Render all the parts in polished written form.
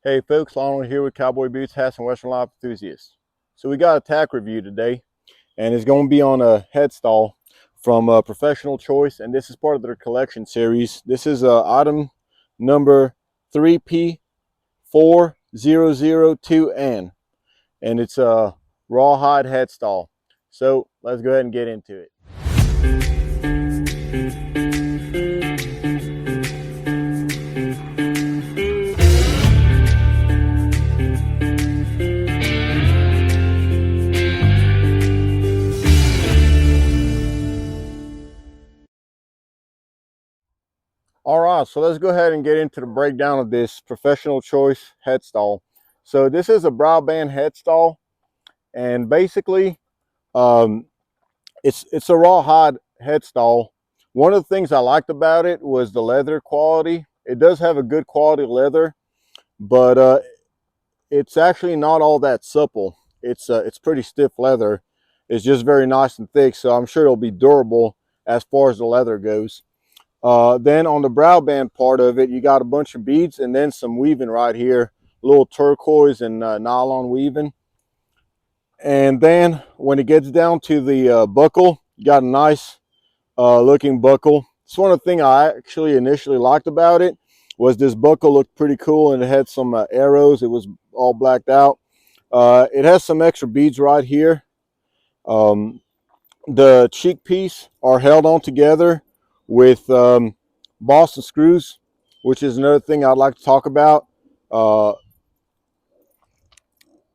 Hey folks, Lionel here with Cowboy Boots, Hats, and Western Life Enthusiasts. So we got a tack review today, and it's going to be on a headstall from Professional Choice, and this is part of their collection series. This is item number 3P4002N, and it's a rawhide headstall. So let's go ahead and get into it. All right, so let's go ahead and get into the breakdown of this Professional Choice headstall. So this is a brow band headstall, and basically it's a rawhide headstall. One of the things I liked about it was the leather quality. It does have a good quality leather, but it's actually not all that supple. It's pretty stiff leather. It's just very nice and thick, so I'm sure it'll be durable as far as the leather goes. Then on the brow band part of it, you got a bunch of beads and then some weaving right here, a little turquoise and nylon weaving. And then when it gets down to the buckle, you got a nice looking buckle. It's one of the things I actually initially liked about it was this buckle looked pretty cool, and it had some arrows. It was all blacked out. It has some extra beads right here. The cheek piece are held on together with Boston screws, which is another thing I'd like to talk about.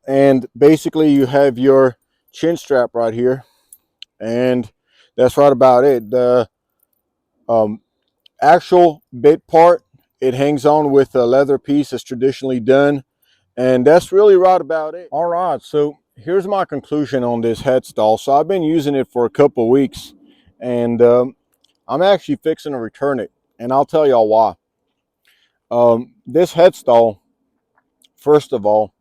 And basically you have your chin strap right here, and that's right about it. The actual bit part, it hangs on with a leather piece that's traditionally done, and that's really right about it. All right, so here's my conclusion on this headstall. So I've been using it for a couple of weeks, and I'm actually fixing to return it, and I'll tell y'all why. This headstall, first of all,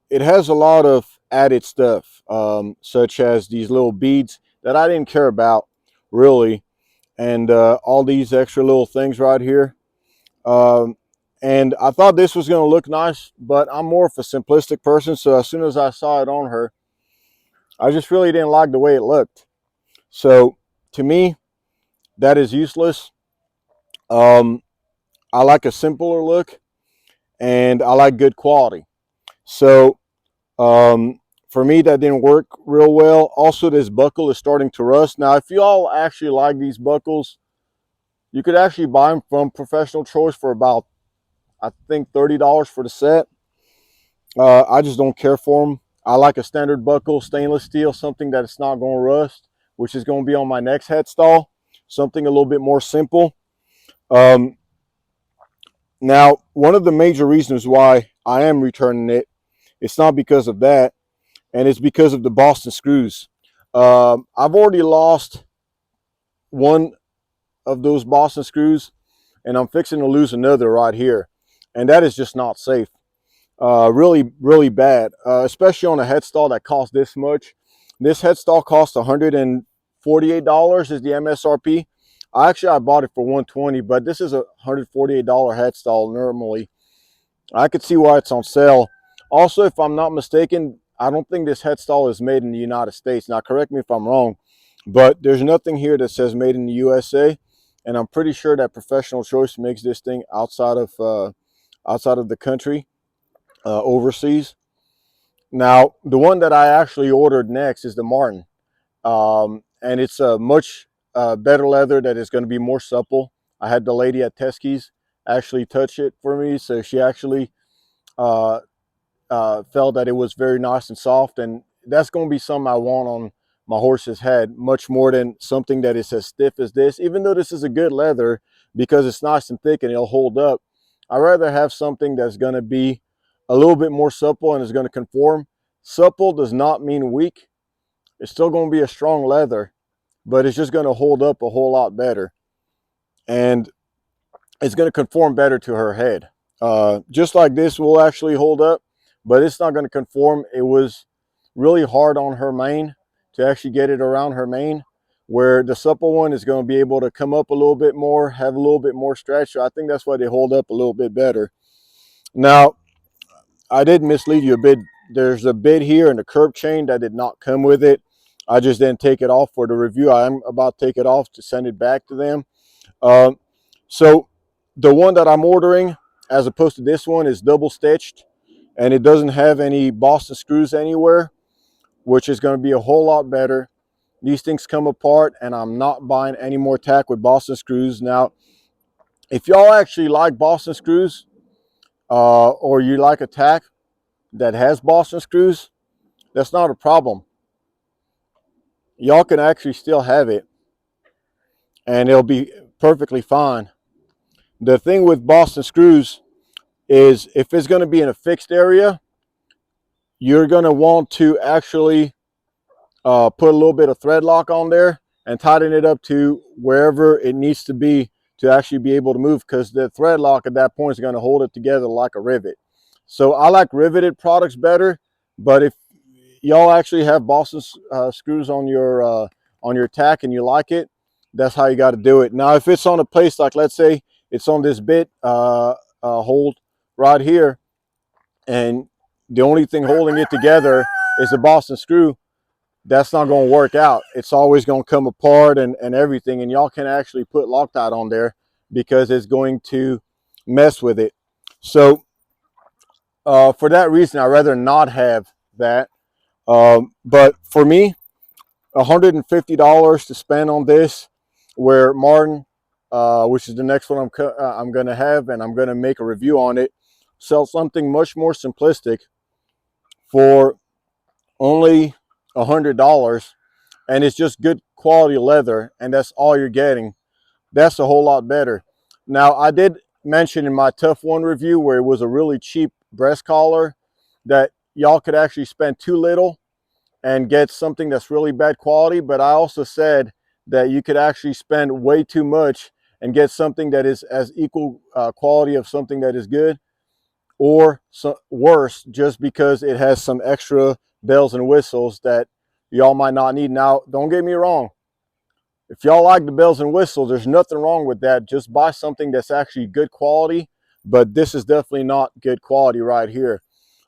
it has a lot of added stuff, such as these little beads that I didn't care about really, and all these extra little things right here. And I thought this was going to look nice, but I'm more of a simplistic person, so as soon as I saw it on her, I just really didn't like the way it looked. So to me, that is useless. I like a simpler look, and I like good quality. So for me, that didn't work real well. Also, this buckle is starting to rust. Now, if you all actually like these buckles, you could actually buy them from Professional Choice for about, I think, $30 for the set. I just don't care for them. I like a standard buckle, stainless steel, something that it's not going to rust, which is going to be on my next headstall. Something a little bit more simple. Um, Now, one of the major reasons why I am returning it, it's not because of that, and it's because of the Boston screws. I've already lost one of those Boston screws, and I'm fixing to lose another right here, and that is just not safe. Really, really bad, especially on a headstall that costs this much. This headstall costs $148 is the MSRP. I bought it for $120, but this is a $148 headstall normally. I could see why it's on sale. Also, if I'm not mistaken, I don't think this headstall is made in the United States. Now, correct me if I'm wrong, but there's nothing here that says made in the USA, and I'm pretty sure that Professional Choice makes this thing outside of the country, overseas. Now, the one that I actually ordered next is the Martin, and it's a much better leather that is going to be more supple. I had the lady at Teskey's actually touch it for me, so she actually uh, felt that it was very nice and soft, and that's going to be something I want on my horse's head much more than something that is as stiff as this. Even though this is a good leather because it's nice and thick and it'll hold up, I'd rather have something that's going to be a little bit more supple and is going to conform. Supple does not mean weak. It's still going to be a strong leather, but it's just going to hold up a whole lot better, and it's going to conform better to her head. Just like this will actually hold up, but it's not going to conform. It was really hard on her mane to actually get it around her mane, where the supple one is going to be able to come up a little bit more, have a little bit more stretch. So I think that's why they hold up a little bit better. Now, I did mislead you a bit. There's a bit here in the curb chain that did not come with it. I just didn't take it off for the review. I am about to take it off to send it back to them. Um, so the one that I'm ordering, as opposed to this one, is double stitched, and it doesn't have any Boston screws anywhere, which is going to be a whole lot better. These things come apart, and I'm not buying any more tack with Boston screws. Now, if y'all actually like Boston screws, or you like a tack that has Boston screws, that's not a problem. Y'all can actually still have it, and it'll be perfectly fine. The thing with Boston screws is if it's going to be in a fixed area, you're going to want to actually put a little bit of thread lock on there and tighten it up to wherever it needs to be to actually be able to move, because the thread lock at that point is going to hold it together like a rivet. So I like riveted products better, but if y'all actually have Boston screws on your tack and you like it, that's how you got to do it. Now, if it's on a place like, let's say it's on this bit hold right here, and the only thing holding it together is the Boston screw, that's not going to work out. It's always going to come apart and everything, and y'all can actually put Loctite on there because it's going to mess with it. So for that reason, I'd rather not have that. But for me, $150 to spend on this, where Martin, which is the next one I'm going to have, and I'm going to make a review on it, sell something much more simplistic for only $100, and it's just good quality leather, and that's all you're getting. That's a whole lot better. Now, I did mention in my Tough One review, where it was a really cheap breast collar, that y'all could actually spend too little and get something that's really bad quality, but I also said that you could actually spend way too much and get something that is as equal quality of something that is good, or worse, just because it has some extra bells and whistles that y'all might not need. Now, don't get me wrong. If y'all like the bells and whistles, there's nothing wrong with that. Just buy something that's actually good quality, but this is definitely not good quality right here.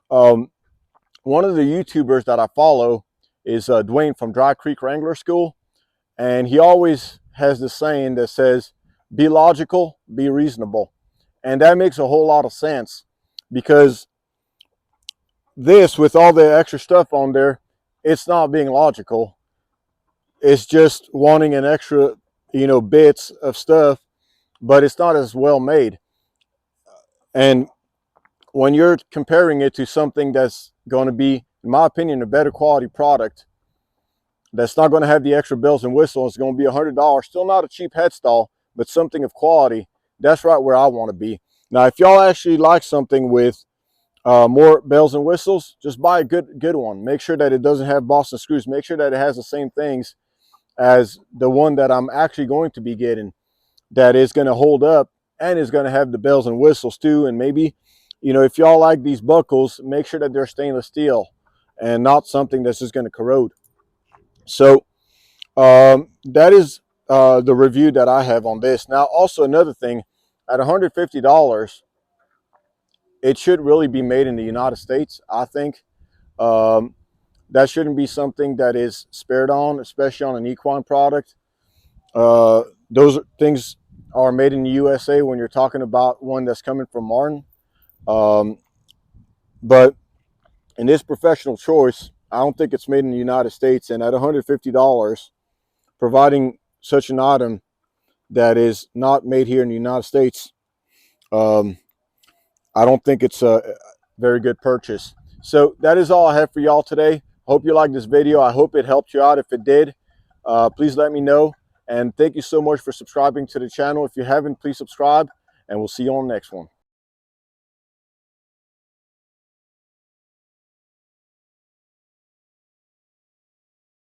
One of the YouTubers that I follow is Dwayne from Dry Creek Wrangler School, and he always has this saying that says, be logical, be reasonable. And that makes a whole lot of sense, because this, with all the extra stuff on there, it's not being logical. It's just wanting an extra, bits of stuff, but it's not as well made. And when you're comparing it to something that's going to be, in my opinion, a better quality product, that's not going to have the extra bells and whistles, it's going to be $100. Still not a cheap headstall, but something of quality. That's right where I want to be. Now, if y'all actually like something with more bells and whistles, just buy a good one. Make sure that it doesn't have Boston screws. Make sure that it has the same things as the one that I'm actually going to be getting, that is going to hold up and is going to have the bells and whistles too. And maybe, if y'all like these buckles, make sure that they're stainless steel and not something that's just going to corrode. So that is the review that I have on this. Now, also another thing, at $150, it should really be made in the United States, I think. That shouldn't be something that is spared on, especially on an equine product. Those things are made in the USA when you're talking about one that's coming from Martin. But in this professional choice, I don't think it's made in the United States. And at $150, providing such an item that is not made here in the United States, I don't think it's a very good purchase. So that is all I have for y'all today. Hope you liked this video. I hope it helped you out. If it did, please let me know. And thank you so much for subscribing to the channel. If you haven't, please subscribe, and we'll see you on the next one.